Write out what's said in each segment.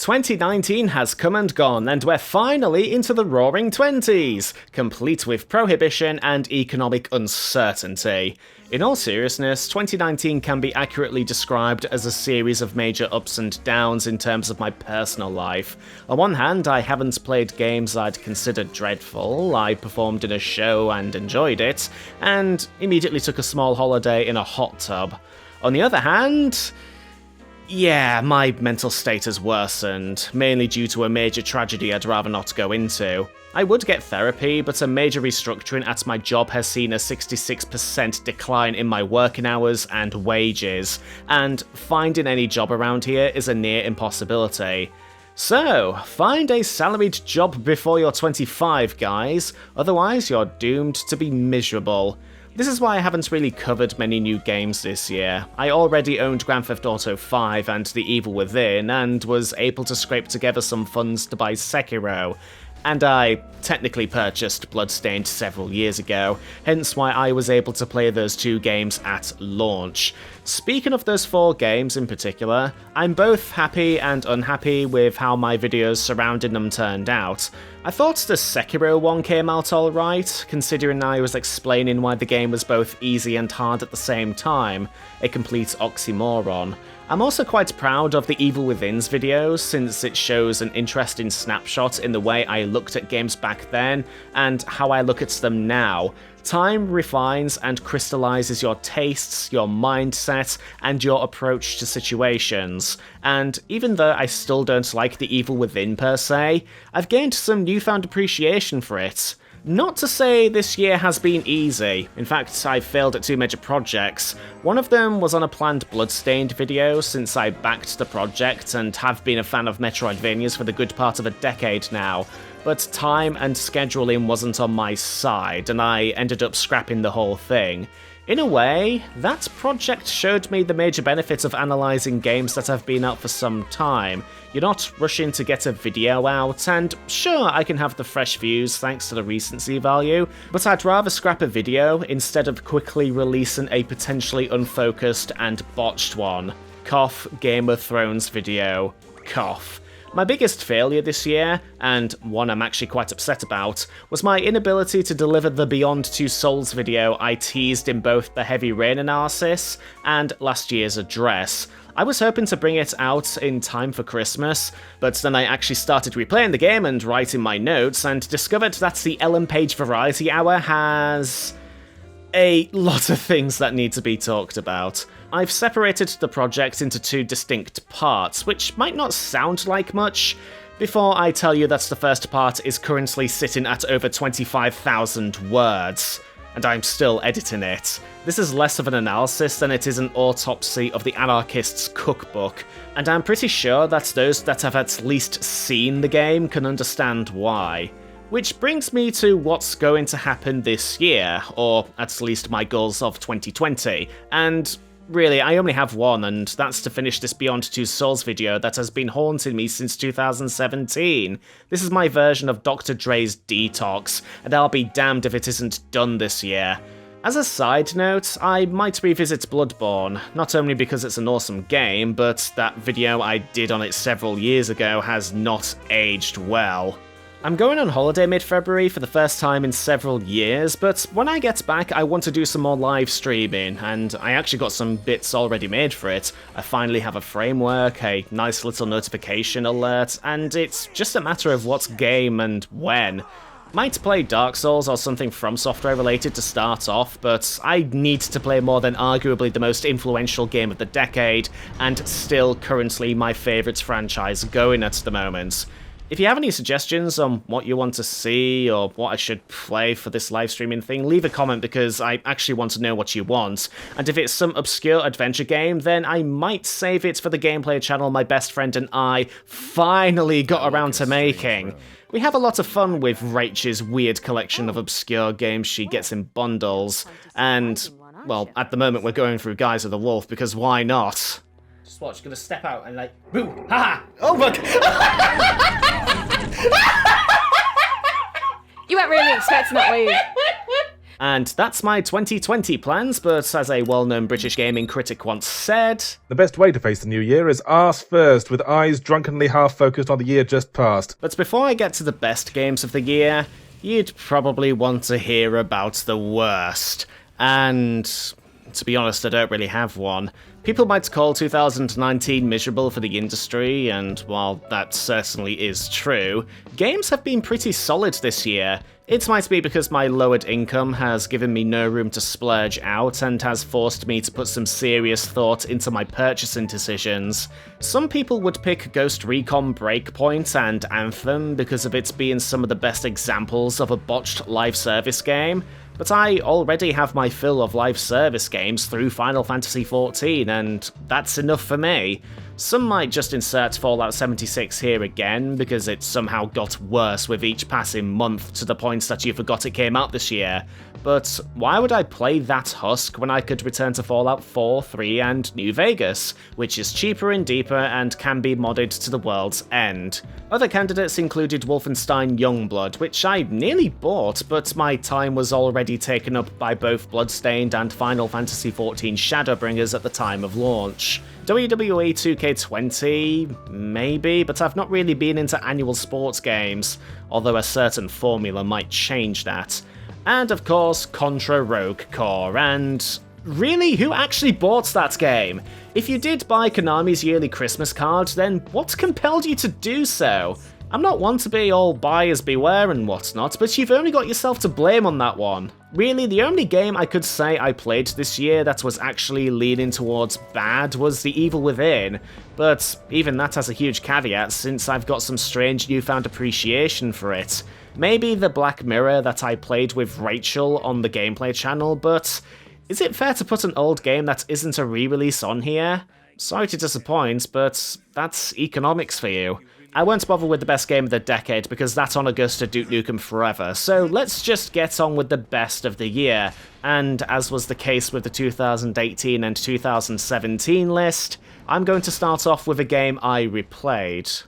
2019 has come and gone, and we're finally into the roaring 20s, complete with prohibition and economic uncertainty. In all seriousness, 2019 can be accurately described as a series of major ups and downs in terms of my personal life. On one hand, I haven't played games I'd considered dreadful, I performed in a show and enjoyed it, and immediately took a small holiday in a hot tub. On the other hand, yeah, my mental state has worsened, mainly due to a major tragedy I'd rather not go into. I would get therapy, but a major restructuring at my job has seen a 66% decline in my working hours and wages, and finding any job around here is a near impossibility. So, find a salaried job before you're 25, guys, otherwise you're doomed to be miserable. This is why I haven't really covered many new games this year. I already owned Grand Theft Auto 5 and The Evil Within, and was able to scrape together some funds to buy Sekiro. And I technically purchased Bloodstained several years ago, hence why I was able to play those two games at launch. Speaking of those four games in particular, I'm both happy and unhappy with how my videos surrounding them turned out. I thought the Sekiro one came out alright, considering I was explaining why the game was both easy and hard at the same time, a complete oxymoron. I'm also quite proud of the Evil Within's videos, since it shows an interesting snapshot in the way I looked at games back then, and how I look at them now. Time refines and crystallizes your tastes, your mindset, and your approach to situations. And even though I still don't like the Evil Within per se, I've gained some newfound appreciation for it. Not to say this year has been easy. In fact, I failed at two major projects. One of them was on a planned Bloodstained video, since I backed the project and have been a fan of Metroidvanias for the good part of a decade now. But time and scheduling wasn't on my side, and I ended up scrapping the whole thing. In a way, that project showed me the major benefits of analysing games that have been out for some time. You're not rushing to get a video out, and sure, I can have the fresh views thanks to the recency value, but I'd rather scrap a video instead of quickly releasing a potentially unfocused and botched one. Cough, Game of Thrones video. Cough. My biggest failure this year, and one I'm actually quite upset about, was my inability to deliver the Beyond Two Souls video I teased in both the Heavy Rain analysis and last year's address. I was hoping to bring it out in time for Christmas, but then I actually started replaying the game and writing my notes, and discovered that the Ellen Page Variety Hour has a lot of things that need to be talked about. I've separated the project into two distinct parts, which might not sound like much, before I tell you that the first part is currently sitting at over 25,000 words, and I'm still editing it. This is less of an analysis than it is an autopsy of the anarchist's cookbook, and I'm pretty sure that those that have at least seen the game can understand why. Which brings me to what's going to happen this year, or at least my goals of 2020, and really, I only have one, and that's to finish this Beyond Two Souls video that has been haunting me since 2017. This is my version of Dr. Dre's Detox, and I'll be damned if it isn't done this year. As a side note, I might revisit Bloodborne, not only because it's an awesome game, but that video I did on it several years ago has not aged well. I'm going on holiday mid-February for the first time in several years, but when I get back I want to do some more live streaming, and I actually got some bits already made for it. I finally have a framework, a nice little notification alert, and it's just a matter of what game and when. Might play Dark Souls or something From Software related to start off, but I need to play more than arguably the most influential game of the decade, and still currently my favourite franchise going at the moment. If you have any suggestions on what you want to see or what I should play for this live streaming thing, leave a comment because I actually want to know what you want. And if it's some obscure adventure game, then I might save it for the gameplay channel my best friend and I finally got around to making. We have a lot of fun with Rachel's weird collection of obscure games she gets in bundles, and, well, at the moment we're going through Guise of the Wolf because why not? Just watch, gonna step out and like, boo, haha, oh look! You weren't really expecting that, were you? And that's my 2020 plans, but as a well-known British gaming critic once said, the best way to face the new year is arse first, with eyes drunkenly half-focused on the year just past. But before I get to the best games of the year, you'd probably want to hear about the worst. And to be honest, I don't really have one. People might call 2019 miserable for the industry, and while that certainly is true, games have been pretty solid this year. It might be because my lowered income has given me no room to splurge out and has forced me to put some serious thought into my purchasing decisions. Some people would pick Ghost Recon Breakpoint and Anthem because of its being some of the best examples of a botched live service game, but I already have my fill of live service games through Final Fantasy XIV, and that's enough for me. Some might just insert Fallout 76 here again, because it somehow got worse with each passing month to the point that you forgot it came out this year, but why would I play that husk when I could return to Fallout 4, 3, and New Vegas, which is cheaper and deeper and can be modded to the world's end? Other candidates included Wolfenstein Youngblood, which I nearly bought, but my time was already taken up by both Bloodstained and Final Fantasy XIV Shadowbringers at the time of launch. WWE 2K20, maybe, but I've not really been into annual sports games, although a certain formula might change that. And of course, Contra Rogue Core, and really, who actually bought that game? If you did buy Konami's yearly Christmas card, then what compelled you to do so? I'm not one to be all buyers beware and whatnot, but you've only got yourself to blame on that one. Really, the only game I could say I played this year that was actually leaning towards bad was The Evil Within, but even that has a huge caveat since I've got some strange newfound appreciation for it. Maybe the Black Mirror that I played with Rachel on the gameplay channel, but is it fair to put an old game that isn't a re-release on here? Sorry to disappoint, but that's economics for you. I won't bother with the best game of the decade because that's on Augusta Duke Nukem forever, so let's just get on with the best of the year, and as was the case with the 2018 and 2017 list, I'm going to start off with a game I replayed.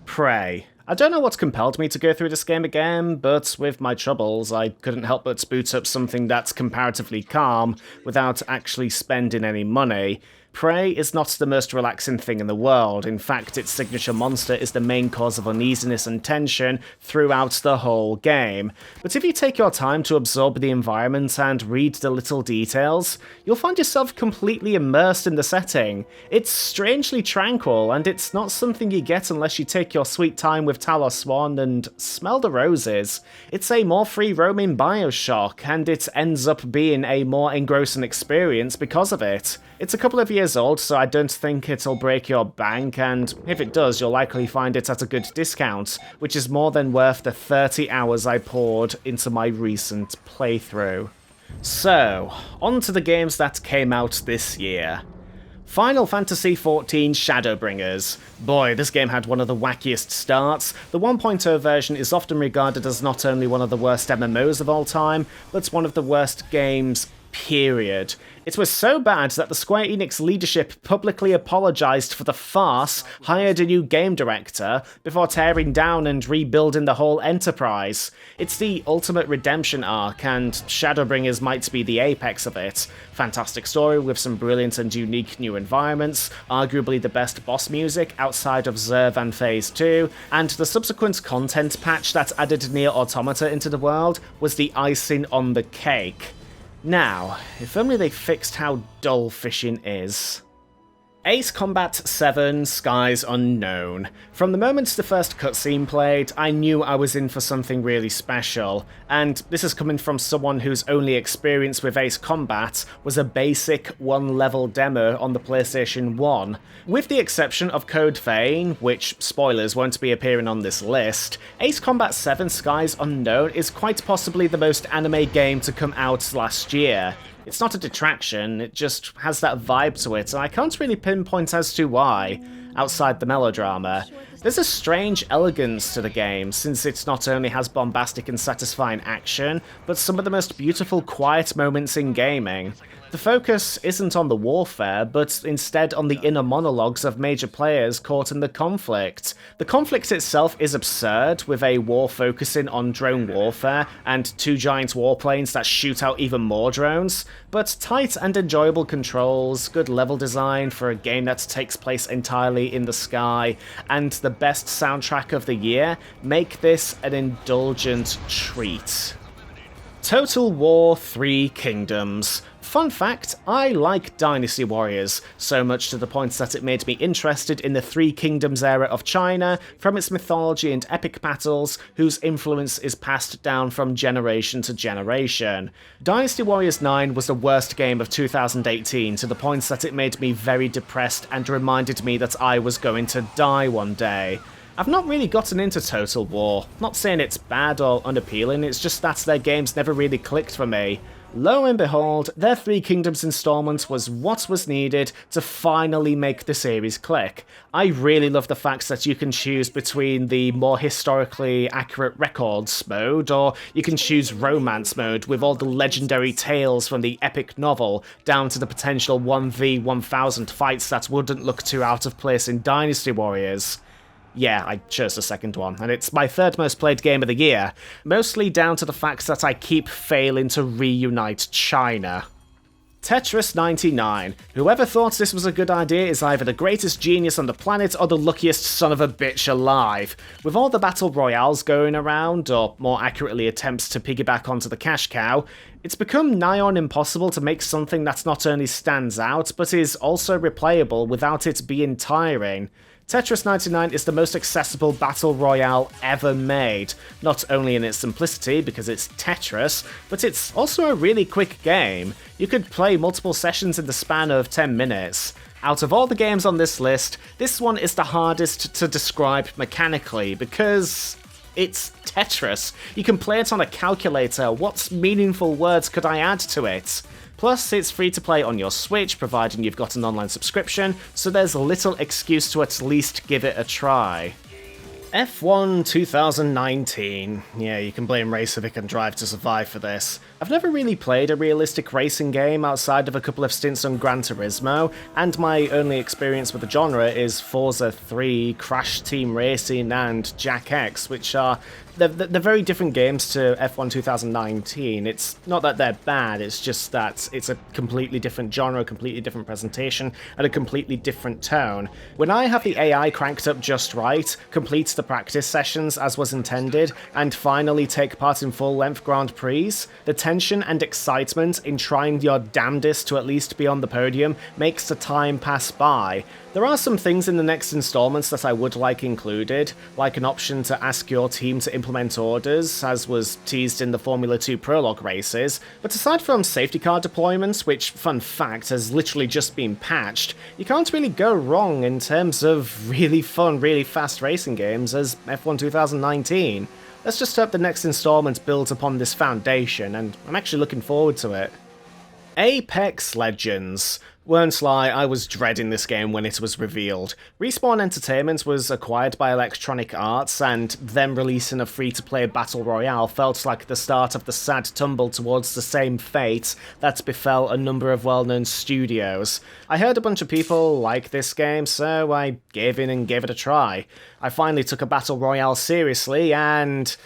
Prey. I don't know what compelled me to go through this game again, but with my troubles, I couldn't help but boot up something that's comparatively calm without actually spending any money. Prey is not the most relaxing thing in the world. In fact, its signature monster is the main cause of uneasiness and tension throughout the whole game. But if you take your time to absorb the environment and read the little details, you'll find yourself completely immersed in the setting. It's strangely tranquil, and it's not something you get unless you take your sweet time with Talos Swan and smell the roses. It's a more free-roaming Bioshock, and it ends up being a more engrossing experience because of it. It's a couple of years old, so I don't think it'll break your bank, and if it does, you'll likely find it at a good discount, which is more than worth the 30 hours I poured into my recent playthrough. So, on to the games that came out this year. Final Fantasy XIV Shadowbringers. Boy, this game had one of the wackiest starts. The 1.0 version is often regarded as not only one of the worst MMOs of all time, but one of the worst games, period. It was so bad that the Square Enix leadership publicly apologised for the farce, hired a new game director, before tearing down and rebuilding the whole enterprise. It's the ultimate redemption arc, and Shadowbringers might be the apex of it. Fantastic story with some brilliant and unique new environments, arguably the best boss music outside of Zerv and Phase 2, and the subsequent content patch that added Nier Automata into the world was the icing on the cake. Now, if only they fixed how dull fishing is. Ace Combat 7 Skies Unknown. From the moment the first cutscene played, I knew I was in for something really special, and this is coming from someone whose only experience with Ace Combat was a basic one-level demo on the PlayStation 1. With the exception of Code Vein, which, spoilers, won't be appearing on this list, Ace Combat 7 Skies Unknown is quite possibly the most anime game to come out last year. It's not a detraction, it just has that vibe to it, and I can't really pinpoint as to why, outside the melodrama. There's a strange elegance to the game, since it not only has bombastic and satisfying action, but some of the most beautiful quiet moments in gaming. The focus isn't on the warfare, but instead on the inner monologues of major players caught in the conflict. The conflict itself is absurd, with a war focusing on drone warfare and two giant warplanes that shoot out even more drones, but tight and enjoyable controls, good level design for a game that takes place entirely in the sky, and the best soundtrack of the year make this an indulgent treat. Total War 3 Kingdoms. Fun fact, I like Dynasty Warriors, so much to the point that it made me interested in the Three Kingdoms era of China, from its mythology and epic battles, whose influence is passed down from generation to generation. Dynasty Warriors 9 was the worst game of 2018, to the point that it made me very depressed and reminded me that I was going to die one day. I've not really gotten into Total War, not saying it's bad or unappealing, it's just that their games never really clicked for me. Lo and behold, their Three Kingdoms installment was what was needed to finally make the series click. I really love the fact that you can choose between the more historically accurate records mode, or you can choose romance mode with all the legendary tales from the epic novel, down to the potential 1v1000 fights that wouldn't look too out of place in Dynasty Warriors. Yeah, I chose the second one, and it's my third most played game of the year, mostly down to the fact that I keep failing to reunite China. Tetris 99. Whoever thought this was a good idea is either the greatest genius on the planet or the luckiest son of a bitch alive. With all the battle royales going around, or more accurately attempts to piggyback onto the cash cow, it's become nigh on impossible to make something that not only stands out, but is also replayable without it being tiring. Tetris 99 is the most accessible battle royale ever made, not only in its simplicity because it's Tetris, but it's also a really quick game. You could play multiple sessions in the span of 10 minutes. Out of all the games on this list, this one is the hardest to describe mechanically because it's Tetris. You can play it on a calculator. What meaningful words could I add to it? Plus, it's free to play on your Switch, providing you've got an online subscription, so there's little excuse to at least give it a try. F1 2019. Yeah, you can blame Reykjavik and Drive to Survive for this. I've never really played a realistic racing game outside of a couple of stints on Gran Turismo, and my only experience with the genre is Forza 3, Crash Team Racing, and Jack X, which are they're very different games to F1 2019. It's not that they're bad, it's just that it's a completely different genre, completely different presentation, and a completely different tone. When I have the AI cranked up just right, complete the practice sessions as was intended, and finally take part in full-length Grand Prix, the tension and excitement in trying your damnedest to at least be on the podium makes the time pass by. There are some things in the next installments that I would like included, like an option to ask your team to implement orders, as was teased in the Formula 2 prologue races, but aside from safety car deployments, which, fun fact, has literally just been patched, you can't really go wrong in terms of really fun, really fast racing games as F1 2019. Let's just hope the next installment builds upon this foundation, and I'm actually looking forward to it. Apex Legends. Won't lie, I was dreading this game when it was revealed. Respawn Entertainment was acquired by Electronic Arts, and them releasing a free-to-play battle royale felt like the start of the sad tumble towards the same fate that befell a number of well-known studios. I heard a bunch of people like this game, so I gave in and gave it a try. I finally took a battle royale seriously, and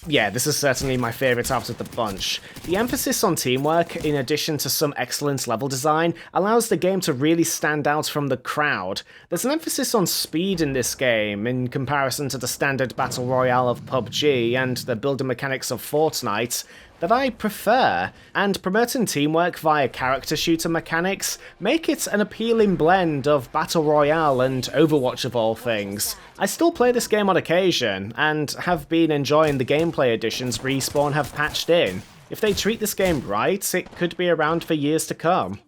yeah, this is certainly my favourite out of the bunch. The emphasis on teamwork, in addition to some excellent level design, allows the game to really stand out from the crowd. There's an emphasis on speed in this game, in comparison to the standard battle royale of PUBG and the building mechanics of Fortnite, that I prefer, and promoting teamwork via character shooter mechanics make it an appealing blend of Battle Royale and Overwatch of all things. I still play this game on occasion, and have been enjoying the gameplay additions Respawn have patched in. If they treat this game right, it could be around for years to come.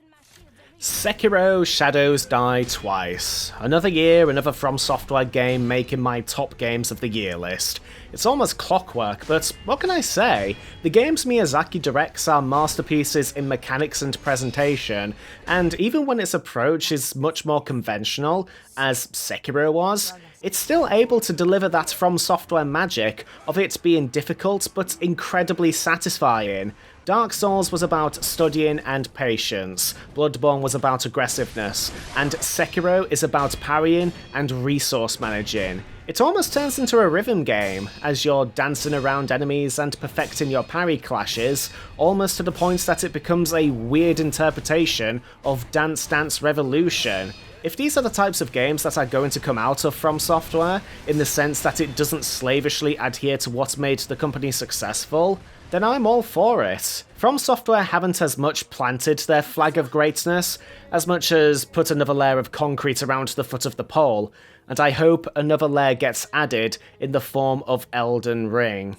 Sekiro Shadows Die Twice. Another year, another From Software game making my top games of the year list. It's almost clockwork, but what can I say? The games Miyazaki directs are masterpieces in mechanics and presentation, and even when its approach is much more conventional, as Sekiro was, it's still able to deliver that From Software magic of it being difficult but incredibly satisfying. Dark Souls was about studying and patience, Bloodborne was about aggressiveness, and Sekiro is about parrying and resource managing. It almost turns into a rhythm game, as you're dancing around enemies and perfecting your parry clashes, almost to the point that it becomes a weird interpretation of Dance Dance Revolution. If these are the types of games that are going to come out of From Software, in the sense that it doesn't slavishly adhere to what made the company successful, then I'm all for it. From Software haven't as much planted their flag of greatness, as much as put another layer of concrete around the foot of the pole, and I hope another layer gets added in the form of Elden Ring.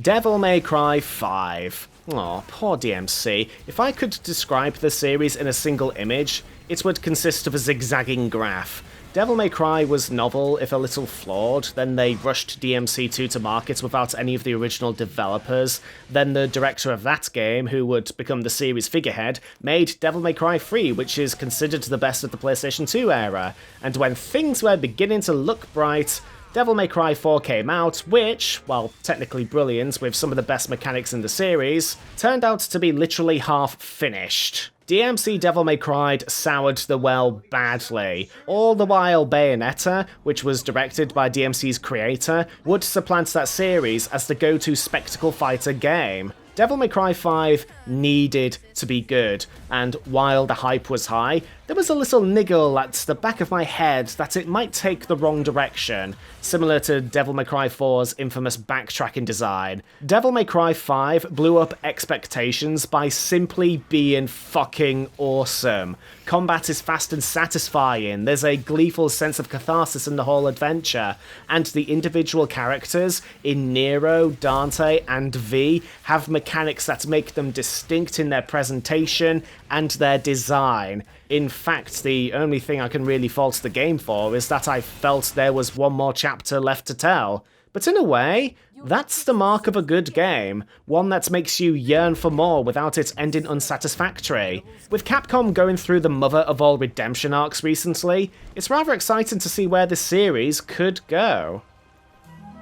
Devil May Cry 5. Aw, poor DMC. If I could describe the series in a single image, it would consist of a zigzagging graph. Devil May Cry was novel, if a little flawed, then they rushed DMC2 to market without any of the original developers, then the director of that game, who would become the series figurehead, made Devil May Cry 3, which is considered the best of the PlayStation 2 era, and when things were beginning to look bright, Devil May Cry 4 came out, which, while technically brilliant with some of the best mechanics in the series, turned out to be literally half finished. DMC Devil May Cry soured the well badly, all the while Bayonetta, which was directed by DMC's creator, would supplant that series as the go-to spectacle fighter game. Devil May Cry 5 needed to be good, and while the hype was high, there was a little niggle at the back of my head that it might take the wrong direction, similar to Devil May Cry 4's infamous backtracking design. Devil May Cry 5 blew up expectations by simply being fucking awesome. Combat is fast and satisfying, there's a gleeful sense of catharsis in the whole adventure, and the individual characters in Nero, Dante, and V have mechanics that make them distinct in their presentation and their design. In fact, the only thing I can really fault the game for is that I felt there was one more chapter left to tell. But in a way, that's the mark of a good game, one that makes you yearn for more without it ending unsatisfactory. With Capcom going through the mother of all redemption arcs recently, it's rather exciting to see where this series could go.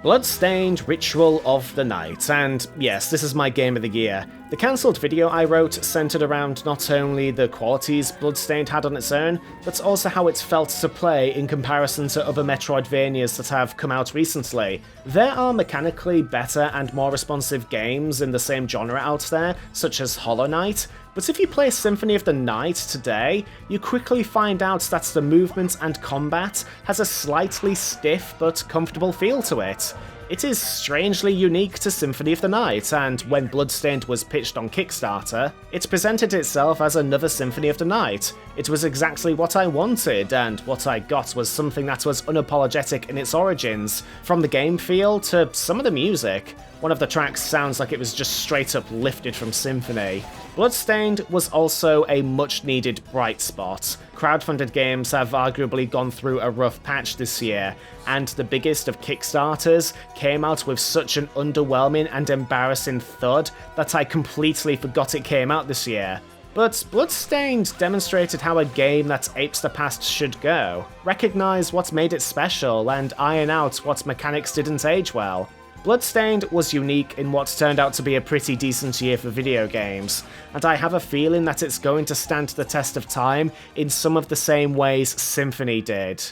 Bloodstained Ritual of the Night, and yes, this is my game of the year. The cancelled video I wrote centred around not only the qualities Bloodstained had on its own, but also how it felt to play in comparison to other Metroidvanias that have come out recently. There are mechanically better and more responsive games in the same genre out there, such as Hollow Knight, but if you play Symphony of the Night today, you quickly find out that the movement and combat has a slightly stiff but comfortable feel to it. It is strangely unique to Symphony of the Night, and when Bloodstained was pitched on Kickstarter, it presented itself as another Symphony of the Night. It was exactly what I wanted, and what I got was something that was unapologetic in its origins, from the game feel to some of the music. One of the tracks sounds like it was just straight up lifted from Symphony. Bloodstained was also a much-needed bright spot. Crowdfunded games have arguably gone through a rough patch this year, and the biggest of Kickstarters came out with such an underwhelming and embarrassing thud that I completely forgot it came out this year. But Bloodstained demonstrated how a game that apes the past should go. Recognise what made it special, and iron out what mechanics didn't age well. Bloodstained was unique in what turned out to be a pretty decent year for video games, and I have a feeling that it's going to stand the test of time in some of the same ways Symphony did.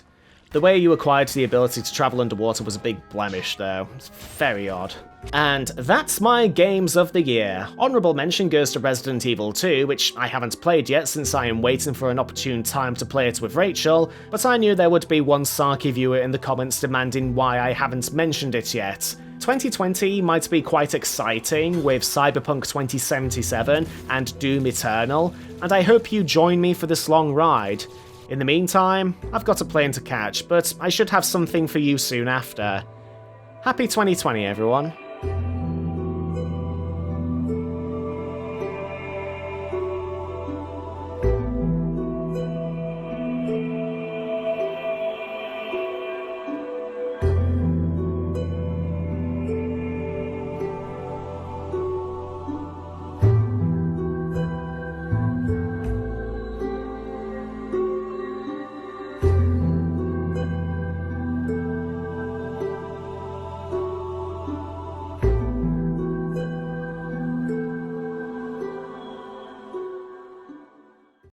The way you acquired the ability to travel underwater was a big blemish though, it's very odd. And that's my games of the year. Honourable mention goes to Resident Evil 2, which I haven't played yet since I am waiting for an opportune time to play it with Rachel, but I knew there would be one Sarky viewer in the comments demanding why I haven't mentioned it yet. 2020 might be quite exciting with Cyberpunk 2077 and Doom Eternal, and I hope you join me for this long ride. In the meantime, I've got a plane to catch, but I should have something for you soon after. Happy 2020, everyone.